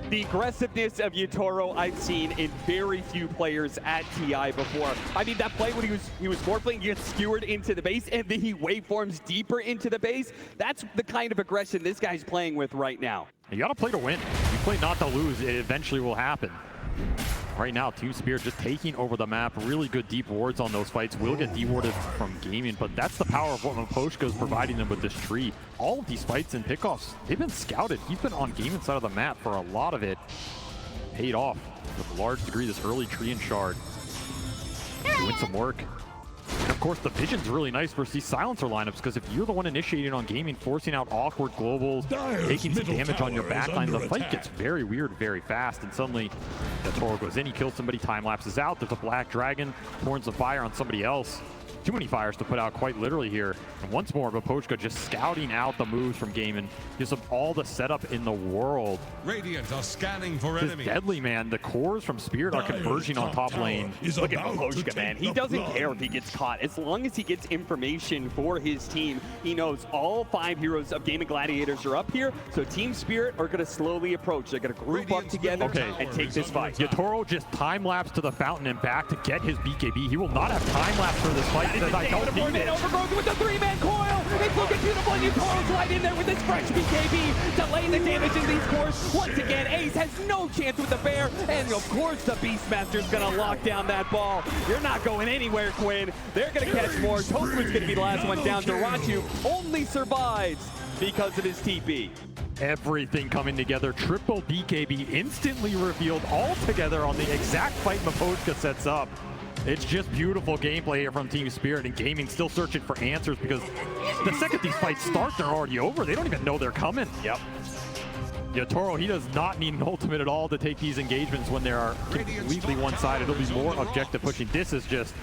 The aggressiveness of 𝙈𝘼𝘼 I've seen in very few players at TI before. I mean, that play when he was morphling, he gets skewered into the base, and then he waveforms deeper into the base. That's the kind of aggression this guy's playing with right now. You gotta play to win. You play not to lose, it eventually will happen. Right now, Team Spirit just taking over the map. Really good deep wards on those fights. Will get dewarded from Gaming, but that's the power of what 𝙈𝘼𝘼 is providing them with this tree. All of these fights and pickoffs, they've been scouted. He's been on Gaming side of the map for a lot of it. Paid off with a large degree, this early tree and shard. Doing some work. And of course, the vision's really nice versus these silencer lineups, because if you're the one initiating on Gaming, forcing out awkward globals, taking some damage on your backline, the fight gets very weird very fast, and suddenly 𝙈𝘼𝘼 goes in, he kills somebody, time lapses out, there's a black dragon, turns the fire on somebody else. Too many fires to put out quite literally here. And once more, 𝙈𝘼𝘼 just scouting out the moves from Gaming. Gives them all the setup in the world. Radiant are scanning for This enemy. deadly, man. The cores from Spirit are converging on top lane. Look at 𝙈𝘼𝘼, man. He doesn't care if he gets caught. As long as he gets information for his team, he knows all 5 heroes of Gaming Gladiators are up here. So Team Spirit are going to slowly approach. They're going to group up together and take this fight. 𝙈𝘼𝘼 just time-lapse to the fountain and back to get his BKB. He will not have time-lapse for this fight. Says, I don't need it. Overgrowth with the 3-man coil. It's looking beautiful. And 𝙈𝘼𝘼's right in there with his fresh BKB, delaying the damage in these cores. Once again, Ace has no chance with the bear. And of course, the Beastmaster's going to lock down that ball. You're not going anywhere, Quinn. They're going to catch more. Tofu's going to be the last one down. 𝙈𝘼𝘼 only survives because of his TP. Everything coming together. Triple BKB instantly revealed all together on the exact fight 𝙈𝘼𝘼 sets up. It's just beautiful gameplay here from Team Spirit, and Gaming still searching for answers, because the second these fights start, they're already over. They don't even know they're coming. Yep. 𝙈𝘼𝘼, he does not need an ultimate at all to take these engagements when they are completely one-sided. It'll be more objective pushing. This is just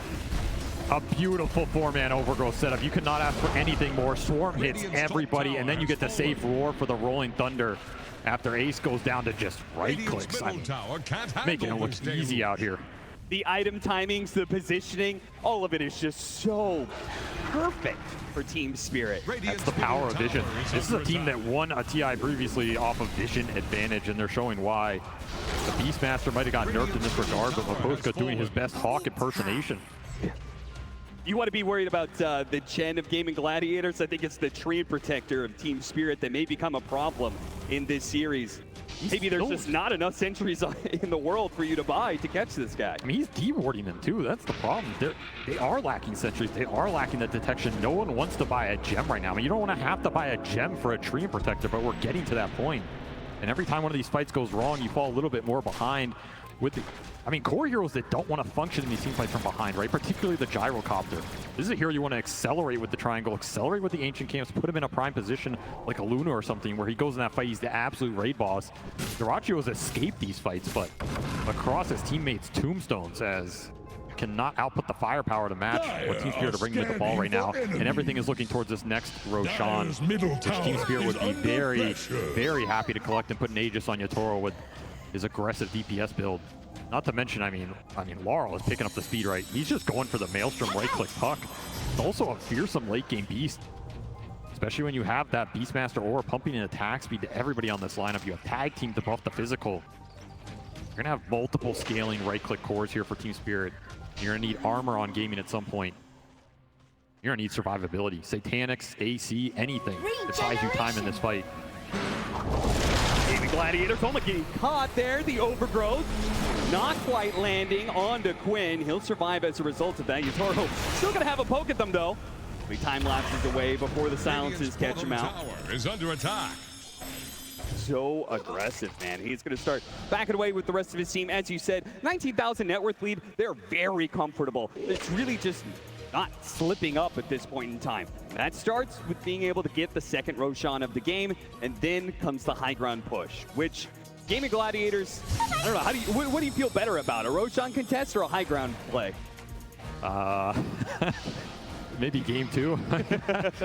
a beautiful 4-man overgrowth setup. You could not ask for anything more. Swarm hits everybody, and then you get the safe roar for the Rolling Thunder after Ace goes down to just right-clicks. I mean, making it look easy out here. The item timings, the positioning, all of it is just so perfect for Team Spirit. That's the power of vision. This is a team that won a TI previously off of vision advantage, and they're showing why. The Beastmaster might have got nerfed in this regard, but 𝙈𝘆𝘆𝘆 doing his best Hawk impersonation. You want to be worried about the gen of Gaming Gladiators? I think it's the Treant Protector of Team Spirit that may become a problem in this series. Maybe there's just not enough sentries in the world for you to buy to catch this guy. I mean, he's dewarding them too. That's the problem. They are lacking sentries. They are lacking that detection. No one wants to buy a gem right now. I mean, you don't want to have to buy a gem for a Treant Protector, but we're getting to that point. And every time one of these fights goes wrong, you fall a little bit more behind with the... I mean, core heroes that don't want to function in these team fights from behind, right? Particularly the Gyrocopter. This is a hero you want to accelerate with the triangle, accelerate with the ancient camps, put him in a prime position like a Luna or something where he goes in that fight, he's the absolute raid boss. 𝙈𝘀𝘆𝘆 has escaped these fights, but across his teammates' tombstones as cannot output the firepower to match what Team Spirit are bringing with the ball right now, and everything is looking towards this next Roshan, which Team Spirit would be very, very happy to collect and put an Aegis on Yatoro with his aggressive DPS build. Not to mention, I mean, Laurel is picking up the speed, right? He's just going for the Maelstrom right-click puck. It's also a fearsome late-game beast, especially when you have that Beastmaster aura pumping in attack speed to everybody on this lineup. You have tag team to buff the physical. You're going to have multiple scaling right-click cores here for Team Spirit. You're going to need armor on gaming at some point. You're going to need survivability. Satanics, AC, anything that buys you time in this fight. Gaming Gladiators almost getting caught there. The overgrowth not quite landing onto Quinn. He'll survive as a result of that. 𝙈𝘆𝘆𝘆 still going to have a poke at them, though. He time lapses away before the silences catch him out. Tower is under attack. So aggressive, man. He's going to start backing away with the rest of his team. As you said, 19,000 net worth lead. They're very comfortable. It's really just not slipping up at this point in time. That starts with being able to get the second Roshan of the game, and then comes the high ground push, which Gaming Gladiators, I don't know, how do you, what do you feel better about, a Roshan contest or a high ground play? Maybe game 2.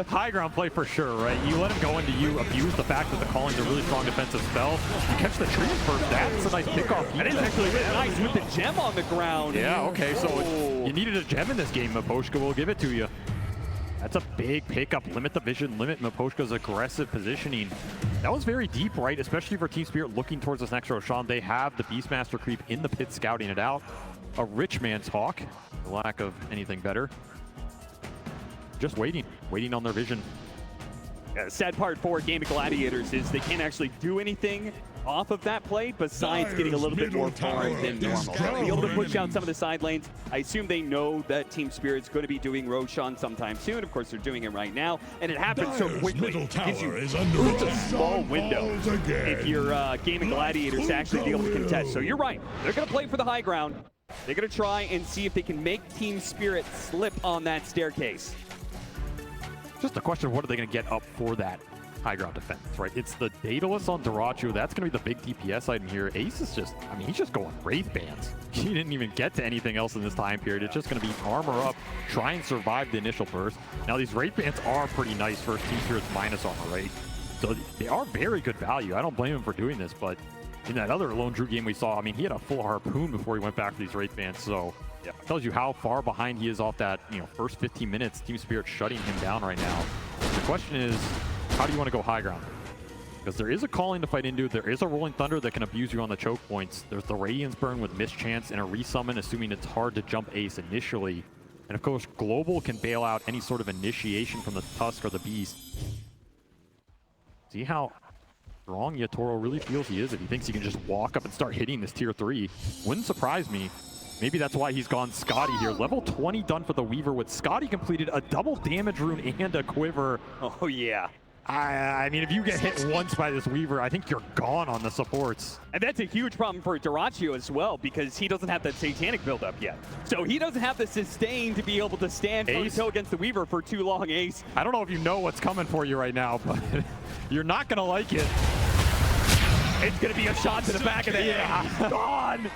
High ground play for sure, right? You let him go into you, abuse the fact that the calling's a really strong defensive spell. You catch the tree first, that's a nice pickoff. That is actually really nice with the gem on the ground. Yeah, okay, so you needed a gem in this game. 𝙈𝘆𝘆𝘆 will give it to you. That's a big pickup. Limit the vision, limit 𝙈𝘆𝘆𝘆's aggressive positioning. That was very deep, right? Especially for Team Spirit looking towards this next Roshan. They have the Beastmaster creep in the pit scouting it out. A rich man's Hawk, for lack of anything better. Just waiting on their vision. Yeah, the sad part for Gaming Gladiators is they can't actually do anything off of that play besides getting a little bit more farm than normal. They'll be able to push out some of the side lanes. I assume they know that Team Spirit's going to be doing Roshan sometime soon. Of course, they're doing it right now, and it happens so quickly. It gives you such a small window if you're Gaming Gladiators to actually be able to contest. So you're right. They're going to play for the high ground. They're going to try and see if they can make Team Spirit slip on that staircase. Just a question of what are they going to get up for that high ground defense, right? It's the Daedalus on 𝙈𝘀𝘆𝘆. That's going to be the big DPS item here. Ace is just, I mean, he's just going Wraith Bands. He didn't even get to anything else in this time period. It's just going to be armor up, try and survive the initial burst. Now, these Wraith Bands are pretty nice for Team Spirit's minus armor, right? So they are very good value. I don't blame him for doing this, but in that other Lone Drew game we saw, I mean, he had a full harpoon before he went back for these Wraith Bands, so yeah, it tells you how far behind he is off that, first 15 minutes. Team Spirit shutting him down right now. The question is, how do you want to go high ground? Because there is a calling to fight into. There is a Rolling Thunder that can abuse you on the choke points. There's the Radiance Burn with Mischance and a resummon, assuming it's hard to jump Ace initially. And of course, Global can bail out any sort of initiation from the Tusk or the Beast. See how strong 𝙈𝘆𝘆𝘆 really feels he is if he thinks he can just walk up and start hitting this tier 3. Wouldn't surprise me. Maybe that's why he's gone Scotty here. Level 20 done for the Weaver with Scotty completed a double damage rune and a quiver. Oh, yeah. I mean, if you get hit once by this Weaver, I think you're gone on the supports. And that's a huge problem for 𝙈𝘆𝘆𝘆 as well, because he doesn't have that Satanic build-up yet. So he doesn't have the sustain to be able to stand toe-to-toe against the Weaver for too long, Ace. I don't know if you know what's coming for you right now, but you're not going to like it. It's going to be a shot to the back of the head. Gone!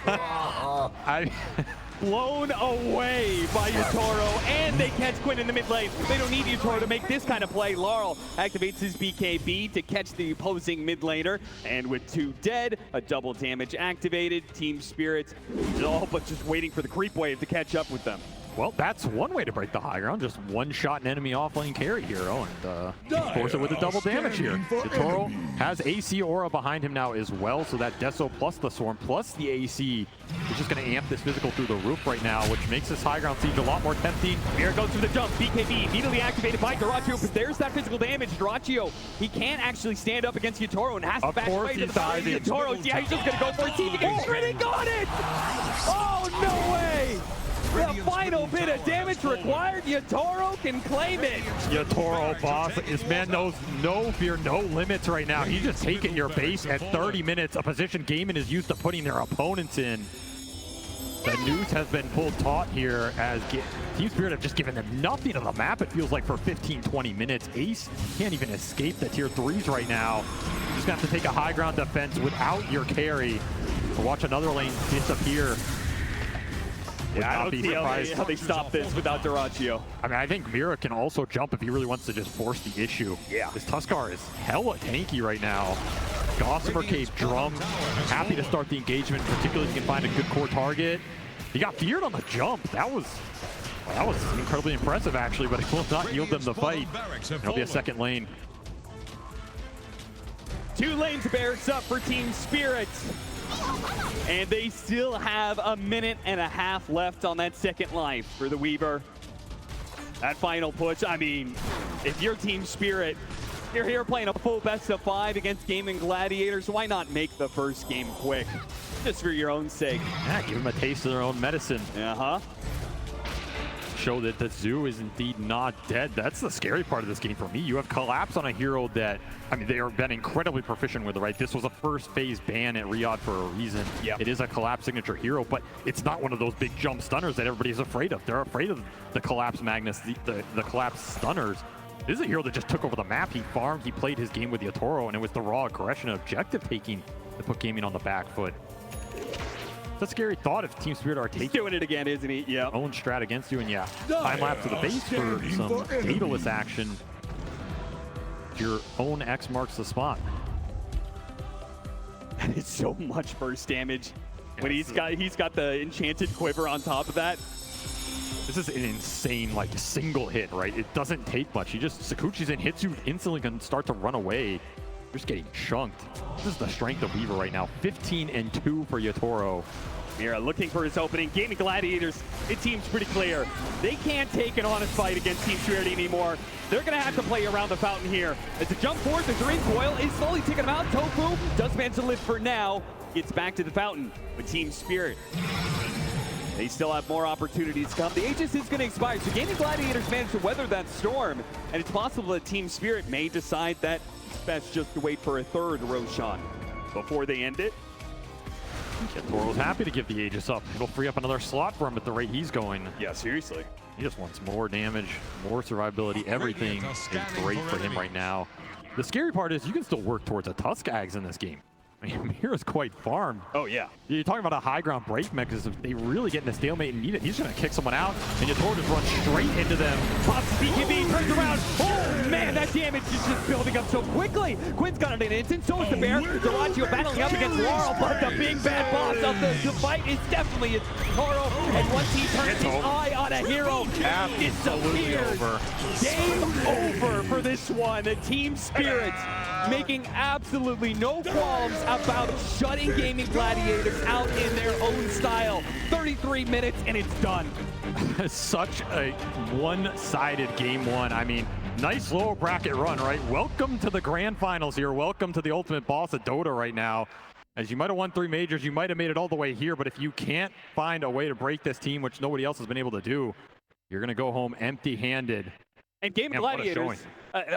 blown away by 𝙎𝘼𝘿𝘼, and they catch Quinn in the mid lane. They don't need 𝙎𝘼𝘼 to make this kind of play. 𝙈𝘼𝘉 activates his BKB to catch the opposing mid laner, and with 2 dead, a double damage activated. Team Spirit all but just waiting for the creep wave to catch up with them. Well, that's one way to break the high ground. Just one-shot an enemy off-lane carry hero and force it with a double damage here. 𝙎𝘼𝘼 has AC aura behind him now as well, so that Deso plus the Swarm plus the AC is just going to amp this physical through the roof right now, which makes this high ground siege a lot more tempting. Here goes for the jump. BKB immediately activated by 𝙎𝘼𝘼, but there's that physical damage. 𝙎𝘼𝘼, he can't actually stand up against 𝙎𝘼𝘼 and has to back away to the back. 𝙎𝘼𝘼, yeah, he's just going to go for it. See if he can crit it. Got it! Oh, no way! The final bit of damage required. 𝙎𝘼𝘼 can claim it. 𝙎𝘼𝘼, boss. This man knows no fear, no limits right now. He's just taking your base at 30 minutes, a position Gaimin is used to putting their opponents in. The noose has been pulled taut here as Team Spirit have just given them nothing of the map, it feels like, for 15-20 minutes. Ace can't even escape the tier 3s right now. Just gonna have to take a high ground defense without your carry. Or watch another lane disappear. Yeah, I don't see how they stop this without 𝙎𝘼𝘼. I mean, I think Mira can also jump if he really wants to just force the issue. Yeah. This Tuskar is hella tanky right now. Gossamer Cave Drum, happy to start the engagement, particularly if you can find a good core target. He got feared on the jump. That was incredibly impressive, actually, but it will not yield them the fight. There'll be a second lane. 2 lanes barracks up for Team Spirit. And they still have 1.5 minutes left on that second life for the Weaver. That final push, I mean, if you're Team Spirit, you're here playing a full best-of-5 against Gaming Gladiators, why not make the first game quick? Just for your own sake. Yeah, give them a taste of their own medicine. Uh-huh. Show that the zoo is indeed not dead. That's the scary part of this game for me. You have Collapse on a hero that, I mean, they have been incredibly proficient with, right? This was a first phase ban at Riyadh for a reason. Yep. It is a Collapse signature hero, but it's not one of those big jump stunners that everybody's afraid of. They're afraid of the Collapse Magnus, the Collapse stunners. This is a hero that just took over the map. He farmed, he played his game with 𝙎𝘼𝘼, and it was the raw aggression and objective taking that put Gaming on the back foot. It's a scary thought if Team Spirit are taking doing it again, isn't he? Yeah. Own strat against you, and yeah, time lapse to the base for some Daedalus action. Your own X marks the spot. That is so much burst damage. When he's got the enchanted quiver on top of that. This is an insane, like, single hit, right? It doesn't take much. Sakuchi's in, hits you instantly, can start to run away. You're just getting chunked. This is the strength of Weaver right now. 15-2 for 𝙎𝘼𝘼. Mira looking for his opening. Gaming Gladiators, it seems pretty clear. They can't take an honest fight against Team Spirit anymore. They're going to have to play around the fountain here. As the jump forward, the green coil is slowly taking him out. Tofu does manage to live for now. Gets back to the fountain with Team Spirit. They still have more opportunities to come. The Aegis is going to expire, so Gaming Gladiators managed to weather that storm, and it's possible that Team Spirit may decide that it's best just to wait for a third Roshan before they end it. 𝙎𝘼𝘼's happy to give the Aegis up. It'll free up another slot for him at the rate he's going. Yeah, seriously. He just wants more damage, more survivability. Everything is great for him right now. The scary part is you can still work towards a Tuskags in this game. I mean, Mira's quite farmed. Oh, yeah. You're talking about a high ground break mechanism. If they really get in a stalemate and need it, he's going to kick someone out, and 𝙎𝘼𝘼 just runs straight into them. Pops BKB, turns around. Oh, man, that damage is just building up so quickly. Quinn's got it in an instant, so is the bear. 𝙎𝘼𝘼 battling up against 𝙎𝘼, but the big bad boss of the fight is definitely 𝙎𝘼. And once he turns his eye on a hero, he disappears. Game over for this one. The Team Spirit making absolutely no qualms about shutting Gaming Gladiators out in their own style. 33 minutes and it's done. Such a one-sided game one. I mean, nice lower bracket run, right? Welcome to the grand finals here. Welcome to the ultimate boss of Dota right now. As you might have won 3 majors, you might have made it all the way here, but if you can't find a way to break this team, which nobody else has been able to do, you're going to go home empty-handed. And Gaming Gladiators,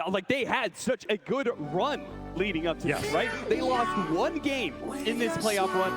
like, they had such a good run leading up to this, right? They lost 1 game in this playoff run.